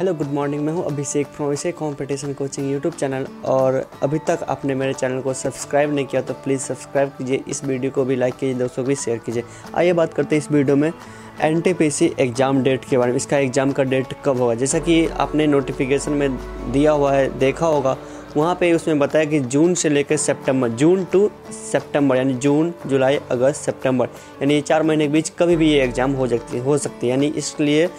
Hello good morning, मैं हूं Abhishek from Abhishek competition coaching YouTube channel. और अभी तक आपने मेरे चैनल को सब्सक्राइब नहीं किया तो प्लीज़ सब्सक्राइब कीजिए, इस वीडियो को भी लाइक कीजिए, दोस्तों को भी शेयर कीजिए। आइए बात करते हैं इस वीडियो में एनटीपीसी एग्ज़ाम डेट के बारे में। इसका एग्ज़ाम का डेट कब होगा, जैसा कि आपने नोटिफिकेशन में दिया हुआ है, देखा होगा, वहाँ पे उसमें बताया कि जून से लेकर सितंबर, जून टू सितंबर, यानी जून, जुलाई, अगस्त, सितंबर, यानी 4 महीने के बीच कभी भी ये एग्ज़ाम हो सकती है। यानी इसलिए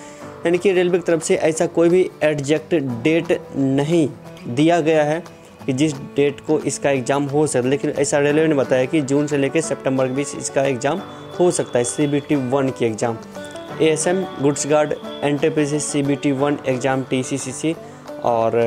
यानी कि रेलवे की तरफ से ऐसा कोई भी एग्जैक्ट डेट नहीं दिया गया है कि जिस डेट को इसका एग्ज़ाम हो सकता है, लेकिन ऐसा रेलवे ने बताया कि जून से लेकर सितंबर के बीच इसका एग्ज़ाम हो सकता है। CBT 1 की exam, ASM goods guard, NTPC CBT 1 exam, TCCC। और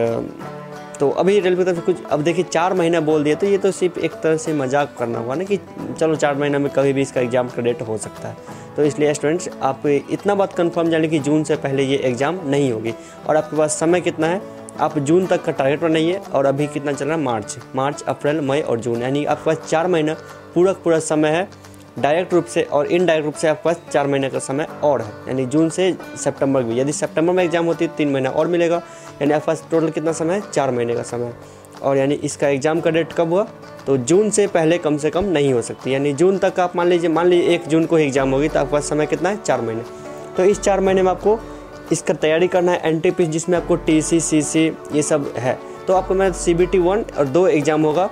तो अभी रेलवे की तरफ से कुछ, अब देखिए 4 महीना बोल दिया तो ये तो सिर्फ एक तरह से मजाक करना हुआ ना कि चलो 4 महीना में कभी भी इसका एग्ज़ाम का डेट हो सकता है। तो इसलिए स्टूडेंट्स आप इतना बात कंफर्म जान लें कि जून से पहले ये एग्ज़ाम नहीं होगी। और आपके पास समय कितना है, आप जून तक का टारगेट बनाइए। और अभी कितना चल रहा है, मार्च, अप्रैल, मई और जून, यानी आपके पास 4 महीना पूरा समय है डायरेक्ट रूप से। और इनडायरेक्ट रूप से आपके पास 4 महीने का समय और है, यानी जून से सितंबर भी। यदि सितंबर में एग्ज़ाम होती है 3 महीना और मिलेगा, यानी आपके पास टोटल कितना समय है, 4 महीने का समय। और यानी इसका एग्ज़ाम का डेट कब हुआ, तो जून से पहले कम से कम नहीं हो सकती। यानी जून तक आप मान लीजिए 1 जून को ही एग्ज़ाम होगी तो आपके पास समय कितना है, 4 महीने। तो इस 4 महीने में आपको इसका तैयारी करना है। एनटीपीसी जिसमें आपको TCCC ये सब है, तो आपको मैं CBT 1 और 2 एग्ज़ाम होगा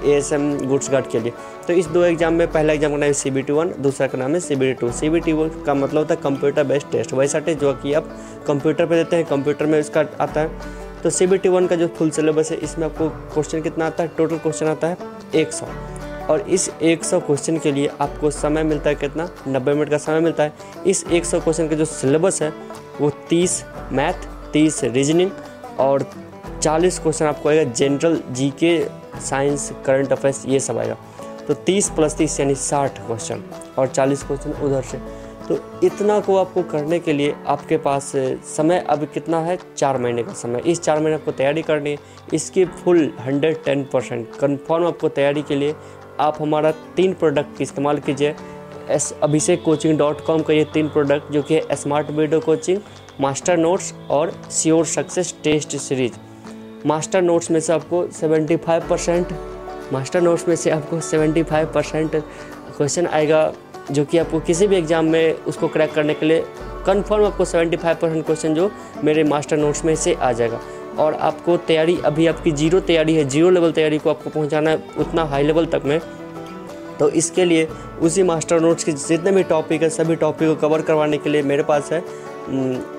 ASM गुड्स गार्ड के लिए। तो इस 2 एग्ज़ाम में पहला एग्ज़ाम का नाम है CBT 1, दूसरा का नाम है CBT 2। CBT 1 का मतलब होता है कंप्यूटर बेस्ड टेस्ट, वैसा टेस्ट जो कि आप कंप्यूटर पे देते हैं, कंप्यूटर में इसका आता है। तो CBT 1 का जो फुल सिलेबस है, इसमें आपको क्वेश्चन कितना आता है, टोटल क्वेश्चन आता है 100। और इस 100 क्वेश्चन के लिए आपको समय मिलता है कितना, 90 मिनट का समय मिलता है। इस 100 क्वेश्चन का जो सिलेबस है वो 30 मैथ, 30 रीजनिंग और 40 क्वेश्चन आपको आएगा general, GK, science, current affairs, ये सब आएगा। तो 30 + 30 यानी 60 क्वेश्चन और 40 क्वेश्चन उधर से। तो इतना को आपको करने के लिए आपके पास समय अब कितना है, 4 महीने का समय। इस 4 महीने आपको तैयारी करनी है। इसकी फुल 110% कन्फर्म आपको तैयारी के लिए आप हमारा 3 प्रोडक्ट की इस्तेमाल कीजिए। abhishekcoaching.com का ये 3 प्रोडक्ट जो कि smart video coaching, master notes और sure success test series. Master notes में से आपको 75% क्वेश्चन आएगा, जो कि आपको किसी भी एग्ज़ाम में उसको क्रैक करने के लिए कंफर्म आपको 75% क्वेश्चन जो मेरे मास्टर नोट्स में से आ जाएगा। और आपको तैयारी, अभी आपकी जीरो तैयारी है, 0 लेवल तैयारी को आपको पहुंचाना है उतना हाई लेवल तक में। तो इसके लिए उसी मास्टर नोट्स के जितने भी टॉपिक है, सभी टॉपिक को कवर करवाने के लिए मेरे पास है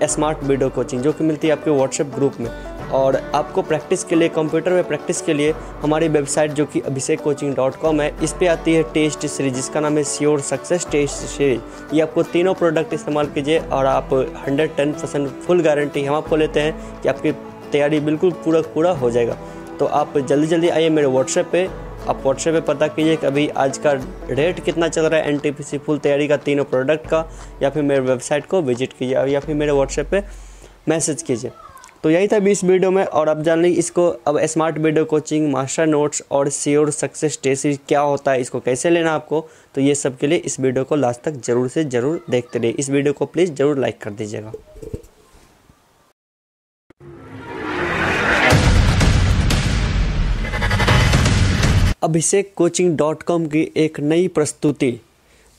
स्मार्ट वीडियो कोचिंग, जो कि मिलती है आपके व्हाट्सएप ग्रुप में। और आपको प्रैक्टिस के लिए, कंप्यूटर में प्रैक्टिस के लिए हमारी वेबसाइट जो कि abhishekcoaching.com है, इस पे आती है टेस्ट सीरीज जिसका नाम है श्योर सक्सेस टेस्ट सीरीज। ये आपको तीनों प्रोडक्ट इस्तेमाल कीजिए और आप 110% फुल गारंटी हम आपको लेते हैं कि आपकी तैयारी बिल्कुल पूरा हो जाएगा। तो आप जल्दी आइए मेरे व्हाट्सएप पे, आप व्हाट्सएप पे पता कीजिए कि अभी आज का रेट कितना चल रहा है एनटीपीसी फुल तैयारी का तीनों प्रोडक्ट का, या फिर मेरे वेबसाइट को विजिट कीजिए या फिर मेरे व्हाट्सएप पे मैसेज कीजिए। तो यही था अभी इस वीडियो में। और अब जान लीजिए इसको, अब smart video coaching, master notes और श्योर सक्सेस टेस्ट सीरीज क्या होता है, इसको कैसे लेना आपको, तो ये सब के लिए इस वीडियो को लास्ट तक जरूर से जरूर देखते रहिए। इस वीडियो को प्लीज़ ज़रूर लाइक कर दीजिएगा। abhishekcoaching.com की एक नई प्रस्तुति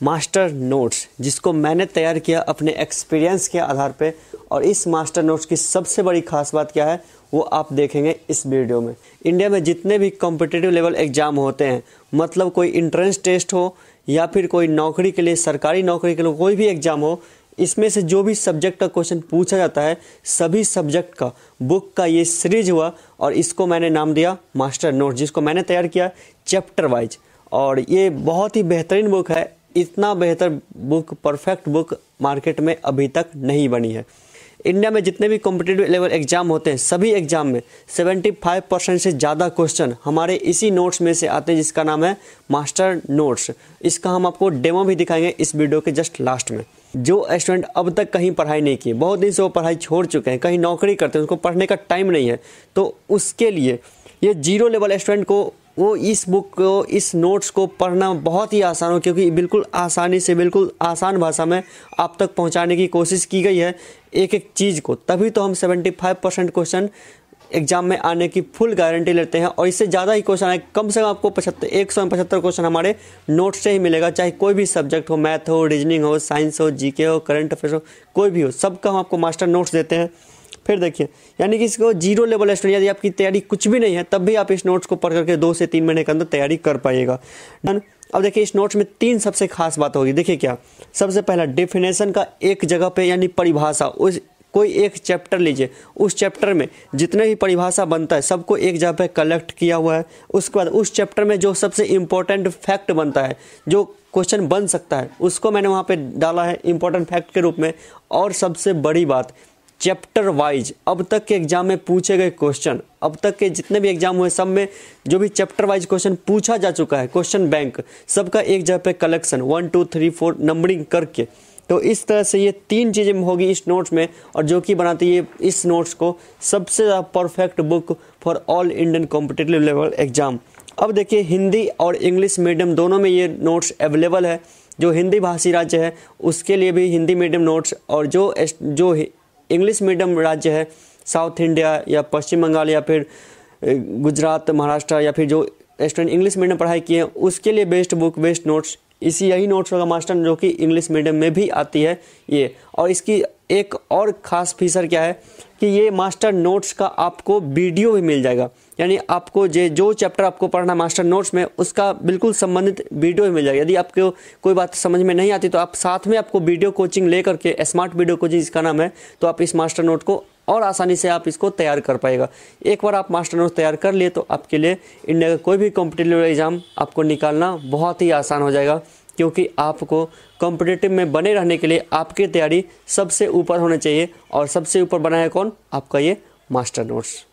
मास्टर नोट्स, जिसको मैंने तैयार किया अपने एक्सपीरियंस के आधार पे। और इस मास्टर नोट्स की सबसे बड़ी खास बात क्या है वो आप देखेंगे इस वीडियो में। इंडिया में जितने भी कॉम्पिटिटिव लेवल एग्ज़ाम होते हैं, मतलब कोई इंट्रेंस टेस्ट हो या फिर कोई नौकरी के लिए, सरकारी नौकरी के लिए कोई भी एग्ज़ाम हो, इसमें से जो भी सब्जेक्ट का क्वेश्चन पूछा जाता है, सभी सब्जेक्ट का बुक का ये सीरीज हुआ। और इसको मैंने नाम दिया मास्टर नोट, जिसको मैंने तैयार किया चैप्टर वाइज। और ये बहुत ही बेहतरीन बुक है। इतना बेहतर बुक, परफेक्ट बुक मार्केट में अभी तक नहीं बनी है। इंडिया में जितने भी कॉम्पिटिटिव लेवल एग्ज़ाम होते हैं, सभी एग्ज़ाम में 75% से ज़्यादा क्वेश्चन हमारे इसी नोट्स में से आते हैं, जिसका नाम है मास्टर नोट्स। इसका हम आपको डेमो भी दिखाएंगे इस वीडियो के जस्ट लास्ट में। जो स्टूडेंट अब तक कहीं पढ़ाई नहीं की, बहुत दिन से वो पढ़ाई छोड़ चुके हैं, कहीं नौकरी करते हैं, उनको पढ़ने का टाइम नहीं है, तो उसके लिए ये 0 लेवल स्टूडेंट को वो इस बुक को, इस नोट्स को पढ़ना बहुत ही आसान हो, क्योंकि बिल्कुल आसानी से, बिल्कुल आसान भाषा में आप तक पहुंचाने की कोशिश की गई है। एक एक चीज़ को, तभी तो हम 75% क्वेश्चन एग्जाम में आने की फुल गारंटी लेते हैं। और इससे ज़्यादा ही क्वेश्चन आए, कम से कम आपको 175 क्वेश्चन हमारे नोट से ही मिलेगा, चाहे कोई भी सब्जेक्ट हो, मैथ हो, रीजनिंग हो, साइंस हो, जीके हो, करंट अफेयर्स हो, कोई भी हो, सबका हम आपको मास्टर नोट्स देते हैं। फिर देखिए, यानी कि इसको जीरो लेवल स्टूडेंट, यदि आपकी तैयारी कुछ भी नहीं है तब भी आप इस नोट्स को पढ़ करके 2 से 3 महीने के अंदर तैयारी कर पाइएगा। डन। अब देखिए, इस नोट्स में 3 सबसे खास बात होगी। देखिए क्या, सबसे पहला डेफिनेशन का एक जगह पे, यानी परिभाषा, उस कोई एक चैप्टर लीजिए, उस चैप्टर में जितने भी परिभाषा बनता है सबको एक जगह पे कलेक्ट किया हुआ है। उसके बाद उस चैप्टर में जो सबसे इम्पोर्टेंट फैक्ट बनता है, जो क्वेश्चन बन सकता है, उसको मैंने वहाँ पे डाला है इम्पोर्टेंट फैक्ट के रूप में। और सबसे बड़ी बात, चैप्टर वाइज अब तक के एग्जाम में पूछे गए क्वेश्चन, अब तक के जितने भी एग्जाम हुए सब में जो भी चैप्टर वाइज क्वेश्चन पूछा जा चुका है, क्वेश्चन बैंक, सबका एक जगह पे कलेक्शन 1 2 3 4 नंबरिंग करके। तो इस तरह से ये 3 चीज़ें होगी इस नोट्स में, और जो कि बनाती है इस नोट्स को सबसे ज़्यादा perfect book for all Indian competitive level exam. अब देखिए, हिंदी और इंग्लिश मीडियम दोनों में ये नोट्स अवेलेबल है। जो हिंदी भाषी राज्य है उसके लिए भी हिंदी मीडियम नोट्स, और जो इंग्लिश मीडियम राज्य है, साउथ इंडिया या पश्चिम बंगाल या फिर गुजरात, महाराष्ट्र, या फिर जो स्टूडेंट इंग्लिश मीडियम पढ़ाई किए हैं उसके लिए बेस्ट बुक, बेस्ट नोट्स यही नोट्स होगा मास्टर, जो कि इंग्लिश मीडियम में भी आती है ये। और इसकी एक और ख़ास फीचर क्या है कि ये मास्टर नोट्स का आपको वीडियो भी मिल जाएगा, यानी आपको जो चैप्टर आपको पढ़ना मास्टर नोट्स में उसका बिल्कुल संबंधित वीडियो भी मिल जाएगा। यदि आपको कोई बात समझ में नहीं आती तो आप साथ में आपको वीडियो कोचिंग ले करके, स्मार्ट वीडियो कोचिंग इसका नाम है, तो आप इस मास्टर नोट को और आसानी से आप इसको तैयार कर पाएगा। एक बार आप मास्टर नोट तैयार कर लिए तो आपके लिए इंडिया का कोई भी कॉम्पिटिटिव एग्जाम आपको निकालना बहुत ही आसान हो जाएगा, क्योंकि आपको कॉम्पिटिटिव में बने रहने के लिए आपकी तैयारी सबसे ऊपर होनी चाहिए। और सबसे ऊपर बना है कौन? आपका ये मास्टर नोट्स।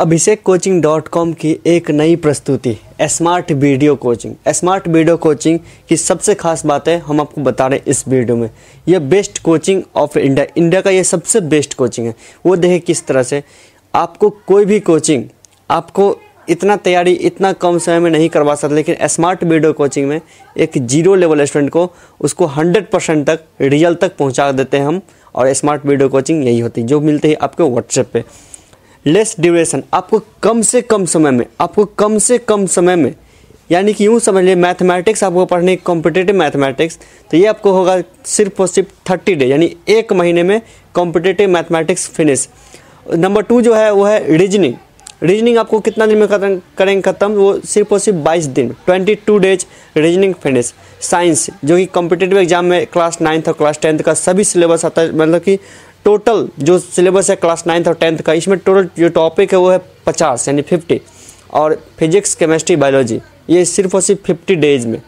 abhishekcoaching.com की एक नई प्रस्तुति smart video coaching. Smart video coaching की सबसे खास बात है हम आपको बता रहे हैं इस वीडियो में। यह best coaching of India, India का ये सबसे बेस्ट कोचिंग है। वो देखे किस तरह से आपको कोई भी कोचिंग आपको इतना तैयारी इतना कम समय में नहीं करवा सकता, लेकिन स्मार्ट वीडियो कोचिंग में एक जीरो लेवल स्टूडेंट को उसको 100% तक रिजल्ट तक पहुँचा देते हैं हम। और स्मार्ट वीडियो कोचिंग यही होती है जो मिलते हैं आपको व्हाट्सएप पे। लेस ड्यूरेशन, आपको कम से कम समय में, यानी कि यूँ समझ लिए मैथमेटिक्स आपको पढ़ने कॉम्पिटिटिव मैथमेटिक्स, तो ये आपको होगा सिर्फ और सिर्फ 30 डे, यानी 1 महीने में कॉम्पिटिटिव मैथमेटिक्स फिनिश। नंबर 2 जो है वो है रीजनिंग आपको कितना दिन में करेंगे ख़त्म? वो सिर्फ और सिर्फ 22 दिन, 22 डेज रीजनिंग फिनिश। साइंस जो कि कॉम्पिटिटिव एग्जाम में क्लास 9th और क्लास 10th का सभी सिलेबस आता है, मतलब कि टोटल जो सिलेबस है क्लास 9th और 10th का, इसमें टोटल जो टॉपिक है वो है 50 यानी 50। और फिजिक्स, केमिस्ट्री, बायोलॉजी ये सिर्फ और सिर्फ 50 डेज में।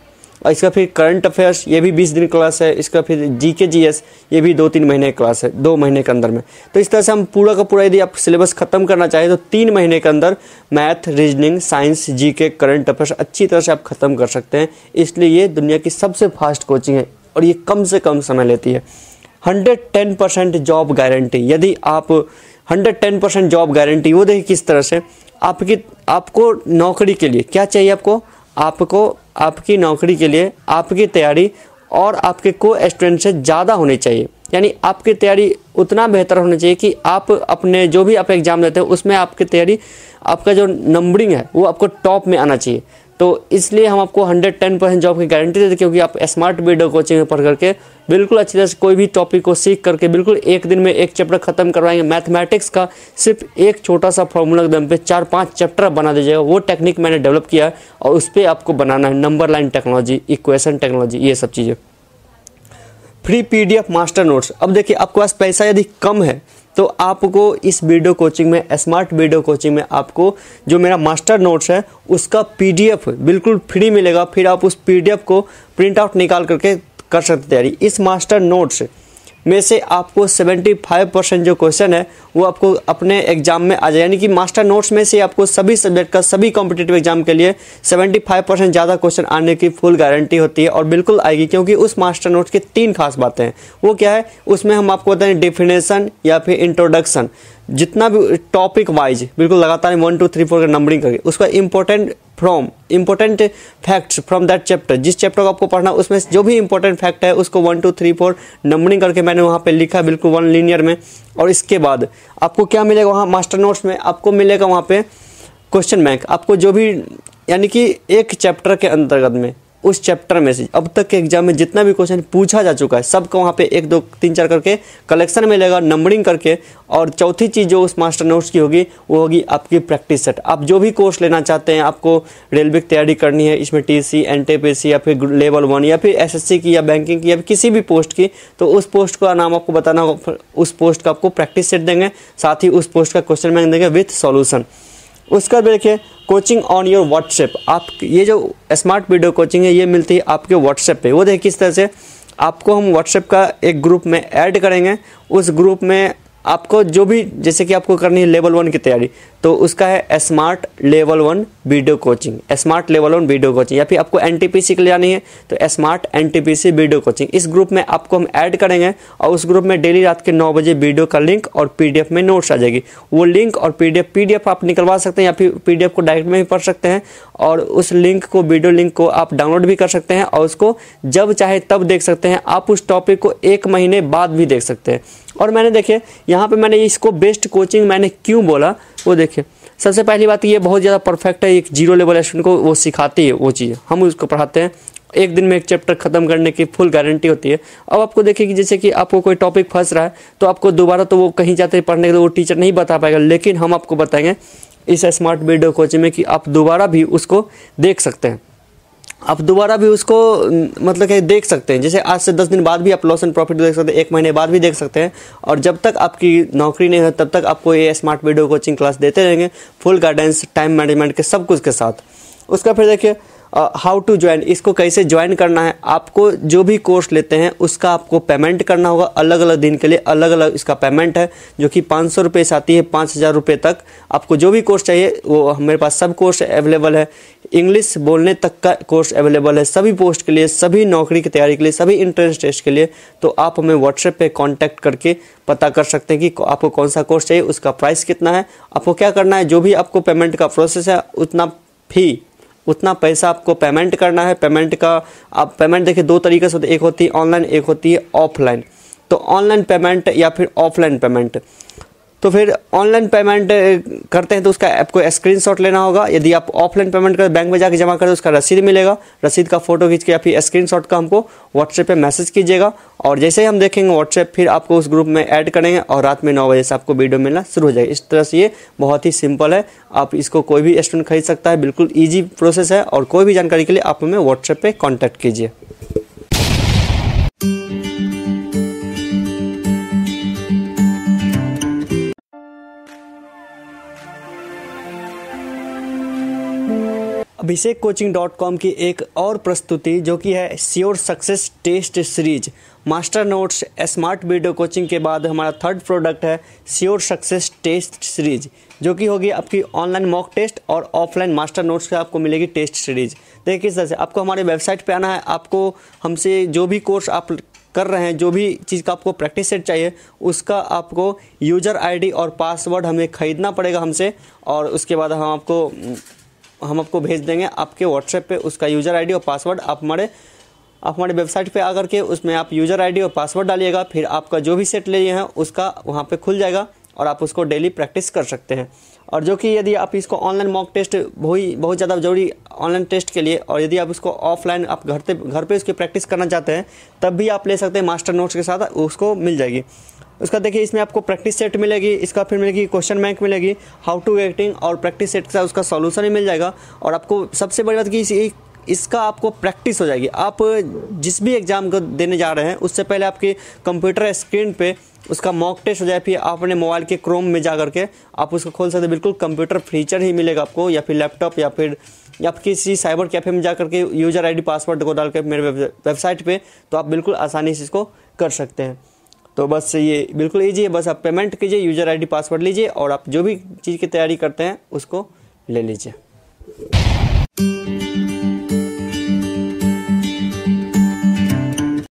और इसका फिर करंट अफेयर्स ये भी 20 दिन क्लास है। इसका फिर जीके जीएस ये भी 2-3 महीने क्लास है, 2 महीने के अंदर में। तो इस तरह से हम पूरा का पूरा यदि आप सिलेबस ख़त्म करना चाहें तो 3 महीने के अंदर math, reasoning, science, GK, current affairs अच्छी तरह से आप ख़त्म कर सकते हैं। इसलिए ये दुनिया की सबसे फास्ट कोचिंग है और ये कम से कम समय लेती है। 110% जॉब गारंटी, यदि आप 110% जॉब गारंटी, वो देखिए किस तरह से आपको नौकरी के लिए क्या चाहिए? आपको आपकी नौकरी के लिए आपकी तैयारी और आपके को स्टूडेंट से ज़्यादा होनी चाहिए। यानी आपकी तैयारी उतना बेहतर होना चाहिए कि आप अपने जो भी आप एग्ज़ाम देते हैं उसमें आपकी तैयारी, आपका जो नंबरिंग है वो आपको टॉप में आना चाहिए। तो इसलिए हम आपको 110% जॉब की गारंटी देते हैं, क्योंकि आप स्मार्ट वीडियो कोचिंग में पढ़ करके बिल्कुल अच्छी तरह से कोई भी टॉपिक को सीख करके बिल्कुल 1 दिन में 1 चैप्टर खत्म करवाएंगे। मैथमेटिक्स का सिर्फ एक छोटा सा फॉर्मूला के दम पे 4-5 चैप्टर बना दीजिएगा। वो टेक्निक मैंने डेवलप किया है और उस पर आपको बनाना है number line technology, equation technology, ये सब चीज़ें। Free PDF master notes. अब देखिए आपके पास पैसा यदि कम है तो आपको इस वीडियो कोचिंग में, स्मार्ट वीडियो कोचिंग में आपको जो मेरा मास्टर नोट्स है उसका PDF बिल्कुल फ्री मिलेगा। फिर आप उस PDF को प्रिंट आउट निकाल करके कर सकते तैयारी। इस मास्टर नोट्स में से आपको 75% जो क्वेश्चन है वो आपको अपने एग्जाम में आ जाए, यानी कि मास्टर नोट्स में से आपको सभी सब्जेक्ट का, सभी कॉम्पिटिटिव एग्जाम के लिए 75% ज़्यादा क्वेश्चन आने की फुल गारंटी होती है और बिल्कुल आएगी। क्योंकि उस मास्टर नोट्स की 3 खास बातें हैं। वो क्या है, उसमें हम आपको बताएं डेफिनेशन या फिर इंट्रोडक्शन, जितना भी टॉपिक वाइज बिल्कुल लगातार 1 2 3 4 का नंबरिंग करके उसका important facts from that chapter, जिस चैप्टर को आपको पढ़ना उसमें जो भी इंपॉर्टेंट फैक्ट है उसको 1 2 3 4 नंबरिंग करके मैंने वहाँ पे लिखा बिल्कुल 1 लीनियर में। और इसके बाद आपको क्या मिलेगा वहाँ मास्टर नोट्स में, आपको मिलेगा वहाँ पे क्वेश्चन बैंक। आपको जो भी, यानी कि एक चैप्टर के अंतर्गत में उस चैप्टर में से अब तक के एग्जाम में जितना भी क्वेश्चन पूछा जा चुका है सबका वहाँ पे 1 2 3 4 करके कलेक्शन मिलेगा नंबरिंग करके। और चौथी चीज़ जो उस मास्टर नोट्स की होगी वो होगी आपकी प्रैक्टिस सेट। आप जो भी कोर्स लेना चाहते हैं, आपको रेलवे की तैयारी करनी है, इसमें TC NTPC या फिर लेवल 1 या फिर SSC की या बैंकिंग की या किसी भी पोस्ट की, तो उस पोस्ट का नाम आपको बताना होगा। उस पोस्ट का आपको प्रैक्टिस सेट देंगे, साथ ही उस पोस्ट का क्वेश्चन बैंक देंगे विथ सॉल्यूशन। उसका देखिए कोचिंग ऑन योर व्हाट्सएप। आप ये जो स्मार्ट वीडियो कोचिंग है ये मिलती है आपके व्हाट्सएप पे। वो देखिए किस तरह से आपको हम व्हाट्सएप का एक ग्रुप में ऐड करेंगे। उस ग्रुप में आपको जो भी, जैसे कि आपको करनी है लेवल 1 की तैयारी, तो उसका है smart level 1 video coaching, smart level 1 video coaching. या फिर आपको NTPC के लिए जानी है तो स्मार्ट NTPC वीडियो कोचिंग। इस ग्रुप में आपको हम ऐड करेंगे और उस ग्रुप में डेली रात के 9 बजे वीडियो का लिंक और PDF में नोट्स आ जाएगी। वो लिंक और PDF आप निकलवा सकते हैं या फिर PDF को डायरेक्ट में भी पढ़ सकते हैं। और उस लिंक को, वीडियो लिंक को आप डाउनलोड भी कर सकते हैं और उसको जब चाहे तब देख सकते हैं। आप उस टॉपिक को 1 महीने बाद भी देख सकते हैं। और मैंने देखिए यहाँ पे मैंने इसको बेस्ट कोचिंग मैंने क्यों बोला, वो देखिए सबसे पहली बात ये बहुत ज़्यादा परफेक्ट है। एक 0 लेवल स्टूडेंट को वो सिखाती है वो चीज़, हम उसको पढ़ाते हैं। 1 दिन में एक चैप्टर खत्म करने की फुल गारंटी होती है। अब आपको देखिए कि जैसे कि आपको कोई टॉपिक फंस रहा है तो आपको दोबारा तो वो कहीं जाते पढ़ने के तो वो टीचर नहीं बता पाएगा, लेकिन हम आपको बताएंगे इस स्मार्ट वीडियो कोचिंग में कि आप दोबारा भी उसको देख सकते हैं। आप दोबारा भी उसको मतलब कि देख सकते हैं। जैसे आज से 10 दिन बाद भी आप लॉस एंड प्रॉफिट देख सकते हैं, 1 महीने बाद भी देख सकते हैं। और जब तक आपकी नौकरी नहीं है तब तक आपको ये स्मार्ट वीडियो कोचिंग क्लास देते रहेंगे, फुल गाइडेंस, टाइम मैनेजमेंट के सब कुछ के साथ। उसका फिर देखिए हाउ टू ज्वाइन, इसको कैसे ज्वाइन करना है। आपको जो भी कोर्स लेते हैं उसका आपको पेमेंट करना होगा। अलग अलग दिन के लिए अलग अलग इसका पेमेंट है, जो कि 500 रुपये से आती है 5000 रुपये तक। आपको जो भी कोर्स चाहिए वो मेरे पास सब कोर्स अवेलेबल है। इंग्लिश बोलने तक का कोर्स अवेलेबल है सभी पोस्ट के लिए, सभी नौकरी की तैयारी के लिए, सभी इंट्रेंस टेस्ट के लिए। तो आप हमें व्हाट्सएप पे कांटेक्ट करके पता कर सकते हैं कि आपको कौन सा कोर्स चाहिए, उसका प्राइस कितना है। आपको क्या करना है, जो भी आपको पेमेंट का प्रोसेस है उतना पैसा आपको पेमेंट करना है। पेमेंट का आप पेमेंट देखिए 2 तरीके से होती है, एक होती है ऑनलाइन, एक होती है ऑफलाइन। तो ऑनलाइन पेमेंट या फिर ऑफलाइन पेमेंट, तो फिर ऑनलाइन पेमेंट करते हैं तो उसका आपको स्क्रीनशॉट लेना होगा। यदि आप ऑफलाइन पेमेंट कर बैंक में जाकर जमा करें उसका रसीद मिलेगा। रसीद का फोटो खींच के या फिर स्क्रीनशॉट का हमको व्हाट्सएप पे मैसेज कीजिएगा। और जैसे ही हम देखेंगे व्हाट्सएप, फिर आपको उस ग्रुप में ऐड करेंगे और रात में 9 बजे से आपको वीडियो मिलना शुरू हो जाएगी। इस तरह से ये बहुत ही सिंपल है, आप इसको कोई भी स्टूडेंट खरीद सकता है। बिल्कुल ईजी प्रोसेस है। और कोई भी जानकारी के लिए आप हमें व्हाट्सएप पे कॉन्टैक्ट कीजिए। abhishekcoaching.com की एक और प्रस्तुति जो कि है sure success test series master notes smart video coaching के बाद हमारा 3rd प्रोडक्ट है श्योर सक्सेस टेस्ट सीरीज, जो कि होगी आपकी ऑनलाइन मॉक टेस्ट और ऑफलाइन मास्टर नोट्स का आपको मिलेगी टेस्ट सीरीज। देखिए किस तरह से आपको हमारे वेबसाइट पे आना है। आपको हमसे जो भी कोर्स आप कर रहे हैं, जो भी चीज़ का आपको प्रैक्टिस सेट चाहिए, उसका आपको यूज़र ID और पासवर्ड हमें ख़रीदना पड़ेगा हमसे। और उसके बाद हम आपको भेज देंगे आपके व्हाट्सएप पे उसका यूज़र ID और पासवर्ड। आप हमारे वेबसाइट पे आकर के उसमें आप यूज़र ID और पासवर्ड डालिएगा। फिर आपका जो भी सेट लिए हैं उसका वहाँ पे खुल जाएगा और आप उसको डेली प्रैक्टिस कर सकते हैं। और जो कि यदि आप इसको ऑनलाइन मॉक टेस्ट बहुत ज़्यादा जरूरी ऑनलाइन टेस्ट के लिए, और यदि आप इसको ऑफलाइन आप घर पे उसकी प्रैक्टिस करना चाहते हैं तब भी आप ले सकते हैं। मास्टर नोट्स के साथ उसको मिल जाएगी। उसका देखिए इसमें आपको प्रैक्टिस सेट मिलेगी, इसका फिर मिलेगी क्वेश्चन बैंक मिलेगी, हाउ टू एक्टिंग और प्रैक्टिस सेट के साथ उसका सॉल्यूशन ही मिल जाएगा। और आपको सबसे बड़ी बात कि इसका आपको प्रैक्टिस हो जाएगी। आप जिस भी एग्ज़ाम को देने जा रहे हैं उससे पहले आपके कंप्यूटर स्क्रीन पे उसका मॉक टेस्ट हो जाए, फिर आप अपने मोबाइल के क्रोम में जा करके आप उसको खोल सकते हैं। बिल्कुल कंप्यूटर फीचर ही मिलेगा आपको, या फिर लैपटॉप या फिर किसी साइबर कैफ़े में जा करके यूज़र ID पासवर्ड को डाल के मेरे वेबसाइट पे, तो आप बिल्कुल आसानी से इसको कर सकते हैं। तो बस ये बिल्कुल ईजी है, बस आप पेमेंट कीजिए, यूज़र ID पासवर्ड लीजिए और आप जो भी चीज़ की तैयारी करते हैं उसको ले लीजिए।